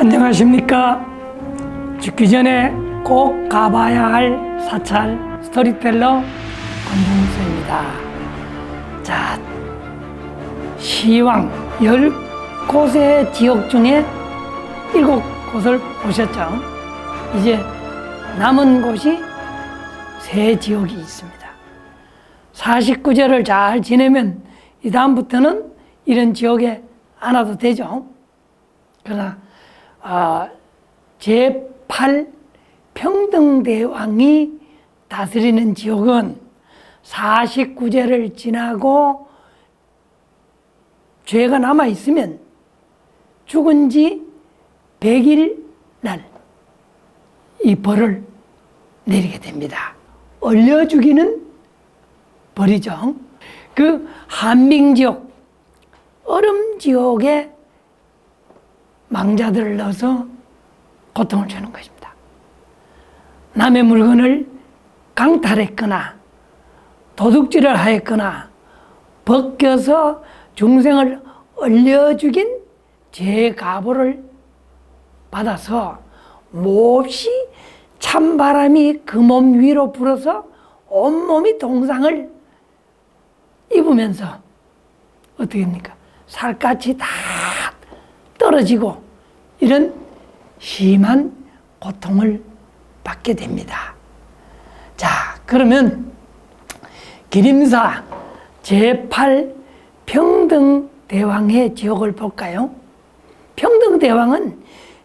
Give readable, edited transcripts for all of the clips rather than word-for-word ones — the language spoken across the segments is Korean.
안녕하십니까. 죽기 전에 꼭 가봐야 할 사찰 스토리텔러 권중수입니다. 자, 시황 10곳의 지역 중에 7곳을 보셨죠? 이제 남은 곳이 3지역이 있습니다. 49제를 잘 지내면 이 다음부터는 이런 지역에 안 와도 되죠. 그러나 제8 평등대왕이 다스리는 지역은 49제를 지나고 죄가 남아있으면 죽은 지 100일 날 이 벌을 내리게 됩니다. 얼려 죽이는 벌이죠. 그 한빙지역, 얼음지역에 망자들을 넣어서 고통을 주는 것입니다. 남의 물건을 강탈했거나 도둑질을 하였거나 벗겨서 중생을 얼려 죽인 죄가보를 받아서 몹시 찬바람이 그 몸 위로 불어서 온몸이 동상을 입으면서 어떻게 됩니까? 살갗이 다 떨어지고 이런 심한 고통을 받게 됩니다. 자, 그러면 기림사 제8 평등대왕의 지옥을 볼까요? 평등대왕은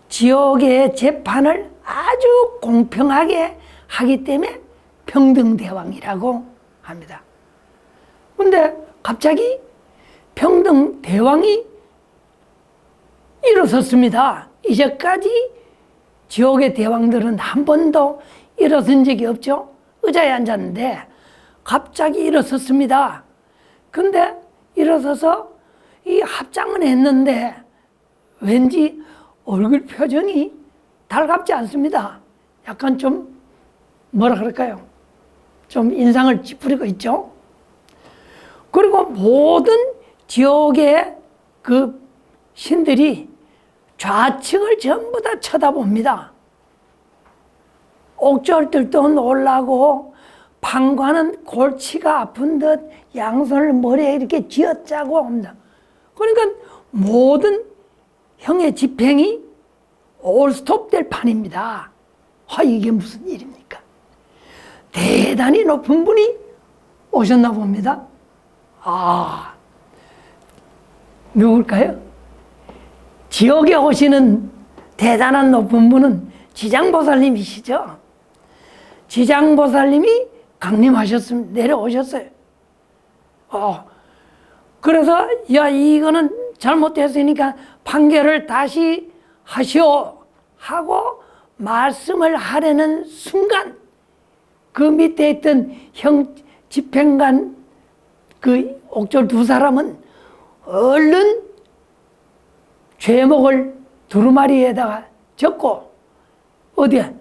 지옥의 재판을 아주 공평하게 하기 때문에 평등대왕이라고 합니다. 근데 갑자기 평등대왕이 일어섰습니다. 이제까지 지옥의 대왕들은 한 번도 일어선 적이 없죠. 의자에 앉았는데 갑자기 일어섰습니다. 근데 일어서서 이 합장은 했는데 왠지 얼굴 표정이 달갑지 않습니다. 약간 좀 뭐라 그럴까요? 좀 인상을 찌푸리고 있죠. 그리고 모든 지옥의 그 신들이 좌측을 전부 다 쳐다봅니다. 옥졸들도 놀라고 판관은 골치가 아픈 듯 양손을 머리에 이렇게 쥐어짜고 합니다. 그러니까 모든 형의 집행이 올스톱 될 판입니다. 이게 무슨 일입니까? 대단히 높은 분이 오셨나 봅니다. 누굴까요? 지옥에 오시는 대단한 높은 분은 지장보살님이시죠. 지장보살님이 강림하셨습니다. 내려오셨어요. 그래서 이거는 잘못됐으니까 판결을 다시 하시오 하고 말씀을 하려는 순간 그 밑에 있던 형 집행관 그 옥졸 2사람은 얼른 죄목을 두루마리에다가 적고 어디에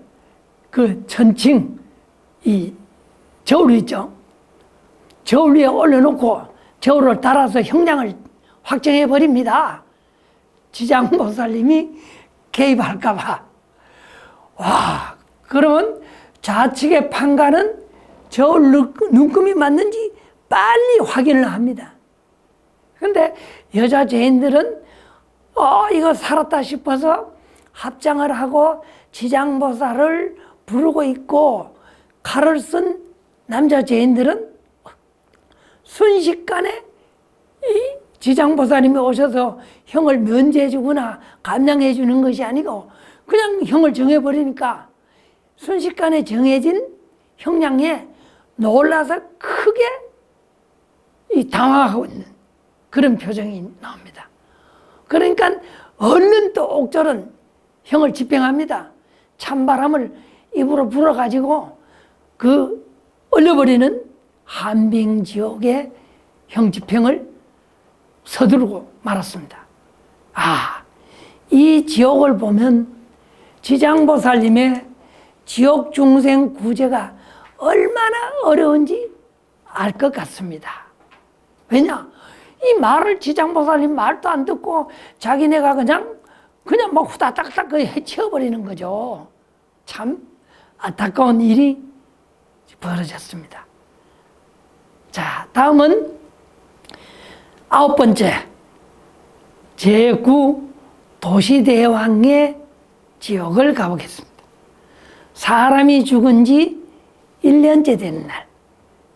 그 천칭 이 저울 있죠. 저울 위에 올려놓고 저울을 달아서 형량을 확정해 버립니다. 지장보살님이 개입할까봐. 그러면 좌측의 판관은 저울 눈금이 맞는지 빨리 확인을 합니다. 근데 여자 죄인들은 이거 살았다 싶어서 합장을 하고 지장보살을 부르고 있고 칼을 쓴 남자 죄인들은 순식간에 이 지장보살님이 오셔서 형을 면제해 주거나 감량해 주는 것이 아니고 그냥 형을 정해버리니까 순식간에 정해진 형량에 놀라서 크게 당황하고 있는 그런 표정이 나옵니다. 그러니까 얼른 또 옥졸은 형을 집행합니다. 찬바람을 입으로 불어가지고 그 얼려버리는 한빙지옥의 형 집행을 서두르고 말았습니다. 이 지옥을 보면 지장보살님의 지옥 중생 구제가 얼마나 어려운지 알 것 같습니다. 왜냐? 이 말을 지장보살님 말도 안 듣고 자기네가 그냥 그냥 막 후다닥닥 해치워버리는 거죠. 참 안타까운 일이 벌어졌습니다. 자, 다음은 9번째, 제9 도시대왕의 지옥을 가보겠습니다. 사람이 죽은 지 1년째 되는 날,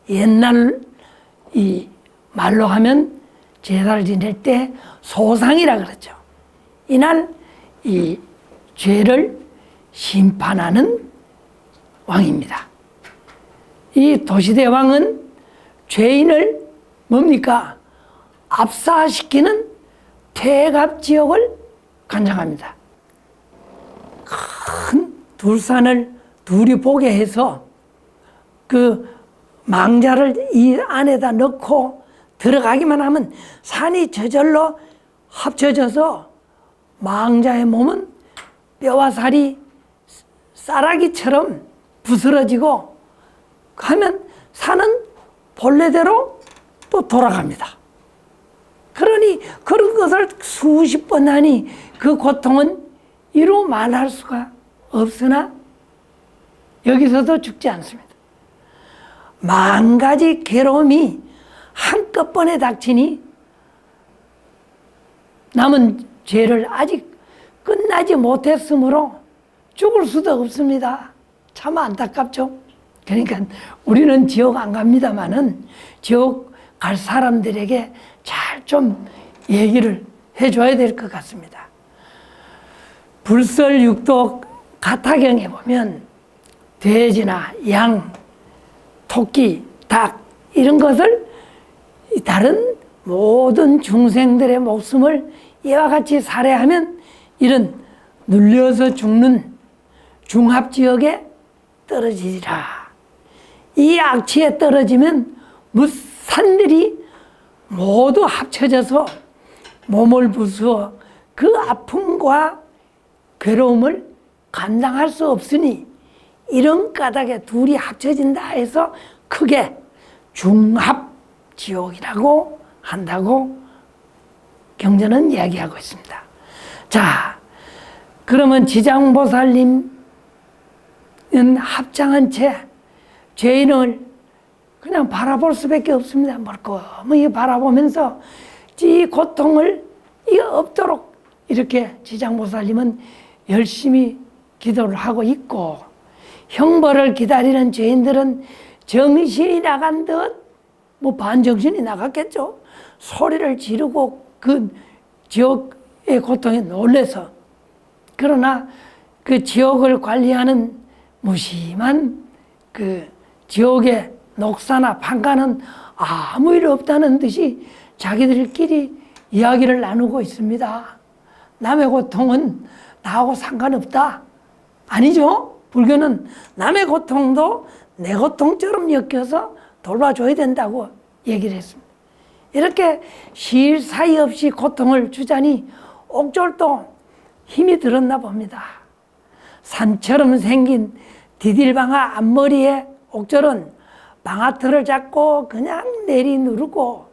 옛날 이 말로 하면 제사를 지낼 때 소상이라 그러죠. 이날 이 죄를 심판하는 왕입니다. 이 도시대왕은 죄인을 뭡니까? 압사시키는 퇴갑지옥을 관장합니다. 큰 둘산을 둘이 보게 해서 그 망자를 이 안에다 넣고 들어가기만 하면 산이 저절로 합쳐져서 망자의 몸은 뼈와 살이 쌀아기처럼 부스러지고 하면 산은 본래대로 또 돌아갑니다. 그러니 그런 것을 수십 번 하니 그 고통은 이루 말할 수가 없으나 여기서도 죽지 않습니다. 만 가지 괴로움이 한꺼번에 닥치니 남은 죄를 아직 끝나지 못했으므로 죽을 수도 없습니다. 참 안타깝죠. 그러니까 우리는 지옥 안 갑니다만은 지옥 갈 사람들에게 잘 좀 얘기를 해줘야 될 것 같습니다. 불설육도 가타경에 보면 돼지나 양, 토끼, 닭 이런 것을 다른 모든 중생들의 목숨을 이와 같이 살해하면 이런 눌려서 죽는 중합지역에 떨어지리라. 이 악취에 떨어지면 무산들이 모두 합쳐져서 몸을 부수어 그 아픔과 괴로움을 감당할 수 없으니 이런 까닭에 둘이 합쳐진다 해서 크게 중합지옥이라고 한다고 경전은 이야기하고 있습니다. 자, 그러면 지장보살님은 합장한 채 죄인을 그냥 바라볼 수밖에 없습니다. 멀끔히 바라보면서 이 고통을 없도록 이렇게 지장보살님은 열심히 기도를 하고 있고, 형벌을 기다리는 죄인들은 정신이 나간 듯 뭐 반정신이 나갔겠죠. 소리를 지르고 그 지옥의 고통에 놀래서, 그러나 그 지옥을 관리하는 무심한 그 지옥의 녹사나 판가는 아무 일 없다는 듯이 자기들끼리 이야기를 나누고 있습니다. 남의 고통은 나하고 상관없다. 아니죠. 불교는 남의 고통도 내 고통처럼 엮여서 돌봐줘야 된다고 얘기를 했습니다. 이렇게 쉴 사이 없이 고통을 주자니 옥졸도 힘이 들었나 봅니다. 산처럼 생긴 디딜방아 앞머리에 옥졸은 방아틀을 잡고 그냥 내리누르고,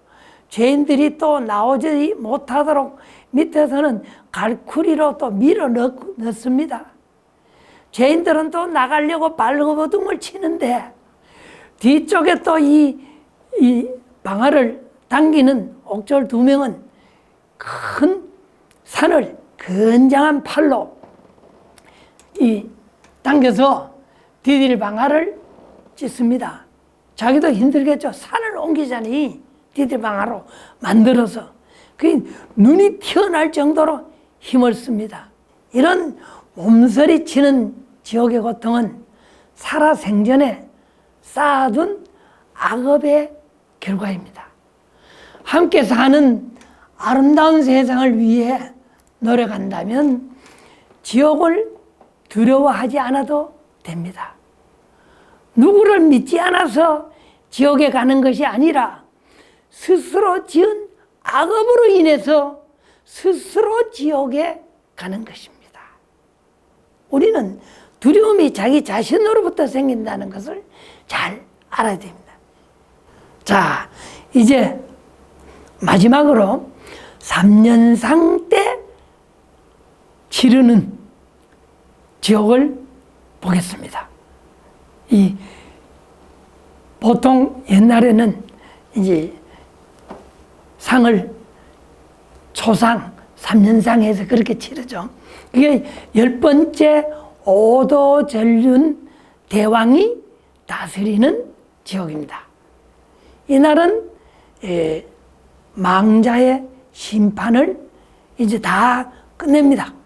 죄인들이 또 나오지 못하도록 밑에서는 갈쿠리로 또 밀어 넣습니다. 죄인들은 또 나가려고 발버둥을 치는데 뒤쪽에 또 이 방아를 당기는 옥졸 2명은 큰 산을 건장한 팔로 당겨서 디딜 방아를 찢습니다. 자기도 힘들겠죠. 산을 옮기자니 디딜 방아로 만들어서 그 눈이 튀어날 정도로 힘을 씁니다. 이런 몸서리 치는 지옥의 고통은 살아생전에 쌓아둔 악업의 결과입니다. 함께 사는 아름다운 세상을 위해 노력한다면 지옥을 두려워하지 않아도 됩니다. 누구를 믿지 않아서 지옥에 가는 것이 아니라 스스로 지은 악업으로 인해서 스스로 지옥에 가는 것입니다. 우리는 두려움이 자기 자신으로부터 생긴다는 것을 잘 알아야 됩니다. 자, 이제 마지막으로 3년상 때 치르는 지옥을 보겠습니다. 보통 옛날에는 이제 상을 초상, 3년상 해서 그렇게 치르죠. 그게 10번째 오도전륜 대왕이 다스리는 지옥입니다. 이날은 망자의 심판을 이제 다 끝냅니다.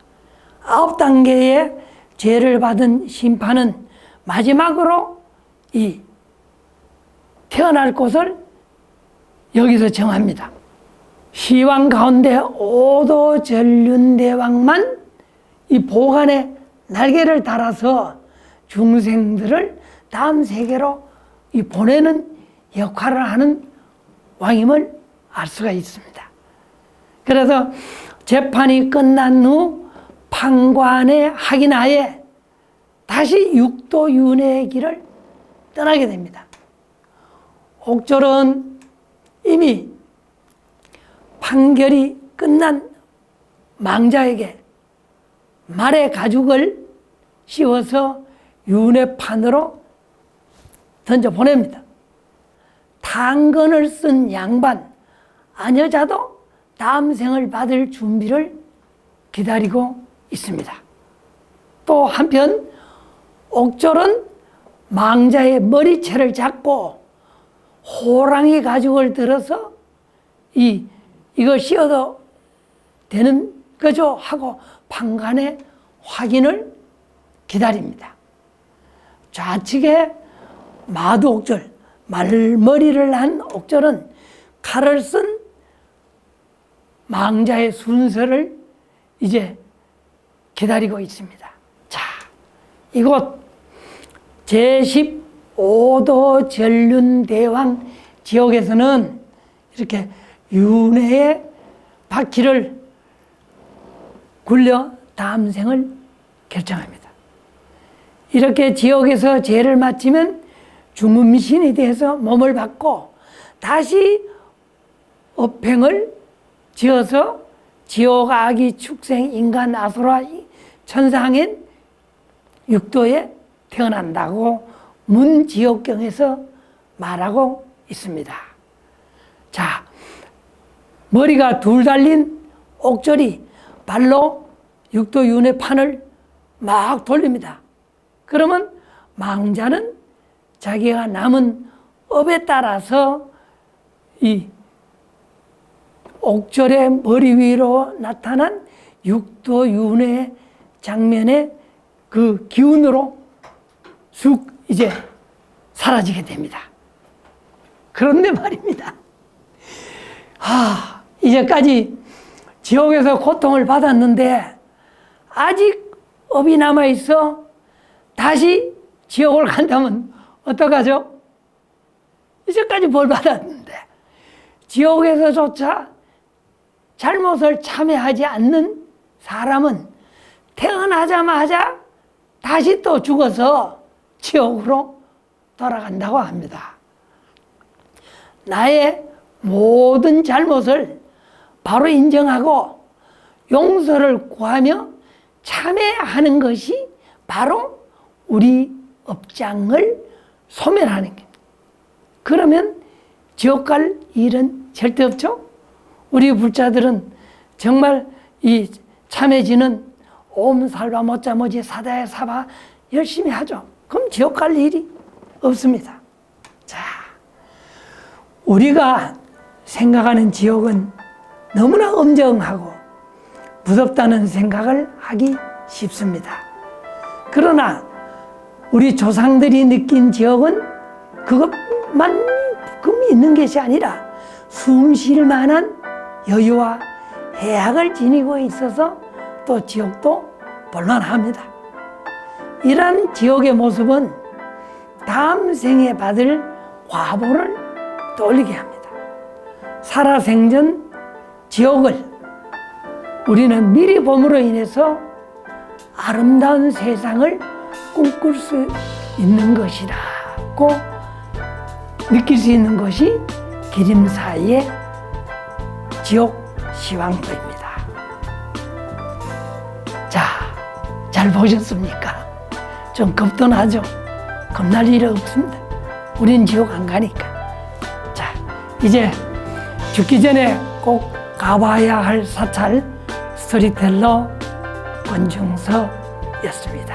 9단계의 죄를 받은 심판은 마지막으로 이 태어날 곳을 여기서 정합니다. 시왕 가운데 오도전륜대왕만 이 보관의 날개를 달아서 중생들을 다음 세계로 이 보내는 역할을 하는 왕임을 알 수가 있습니다. 그래서 재판이 끝난 후 판관의 확인하에 다시 육도윤회의 길을 떠나게 됩니다. 옥졸은 이미 판결이 끝난 망자에게 말의 가죽을 씌워서 윤회판으로 던져 보냅니다. 탄건을 쓴 양반, 아녀자도 다음 생을 받을 준비를 기다리고 있습니다. 또 한편 옥졸은 망자의 머리채를 잡고 호랑이 가죽을 들어서 이거 씌워도 되는 거죠 하고 판관의 확인을 기다립니다. 좌측에 마두옥졸, 말머리를 한 옥졸은 칼을 쓴 망자의 순서를 이제 기다리고 있습니다. 자, 이곳 제15도 전륜대왕 지옥에서는 이렇게 윤회의 바퀴를 굴려 다음 생을 결정합니다. 이렇게 지옥에서 죄를 마치면 중음신이 돼서 몸을 받고 다시 업행을 지어서 지옥, 아기, 축생, 인간, 아수라, 천상인 육도에 태어난다고 문지옥경에서 말하고 있습니다. 자, 머리가 둘 달린 옥졸이 발로 육도윤회 판을 막 돌립니다. 그러면 망자는 자기가 남은 업에 따라서 이 옥졸의 머리 위로 나타난 육도윤회 장면의 그 기운으로 쑥 이제 사라지게 됩니다. 그런데 말입니다. 이제까지 지옥에서 고통을 받았는데 아직 업이 남아있어 다시 지옥을 간다면 어떡하죠? 이제까지 벌 받았는데 지옥에서조차 잘못을 참회하지 않는 사람은 태어나자마자 다시 또 죽어서 지옥으로 돌아간다고 합니다. 나의 모든 잘못을 바로 인정하고 용서를 구하며 참회하는 것이 바로 우리 업장을 소멸하는 겁니다. 그러면 지옥 갈 일은 절대 없죠. 우리 불자들은 정말 이 참회지는 옴 살바 모짜 모지 사다야 사바 열심히 하죠. 그럼 지옥 갈 일이 없습니다. 자, 우리가 생각하는 지옥은 너무나 엄정하고 무섭다는 생각을 하기 쉽습니다. 그러나 우리 조상들이 느낀 지옥은 그것만 있는 것이 아니라 숨 쉴 만한 여유와 해악을 지니고 있어서 또 지옥도 볼만합니다. 이러한 지옥의 모습은 다음 생에 받을 과보를 떠올리게 합니다. 살아생전 지옥을 우리는 미리 봄으로 인해서 아름다운 세상을 꿈꿀 수 있는 것이라고 느낄 수 있는 것이 기림사의 지옥 시황도입니다. 자, 잘 보셨습니까? 좀 겁도 나죠? 겁날 일 없습니다. 우린 지옥 안 가니까. 자, 이제 죽기 전에 꼭 가봐야 할 사찰 스토리텔러 권중서였습니다.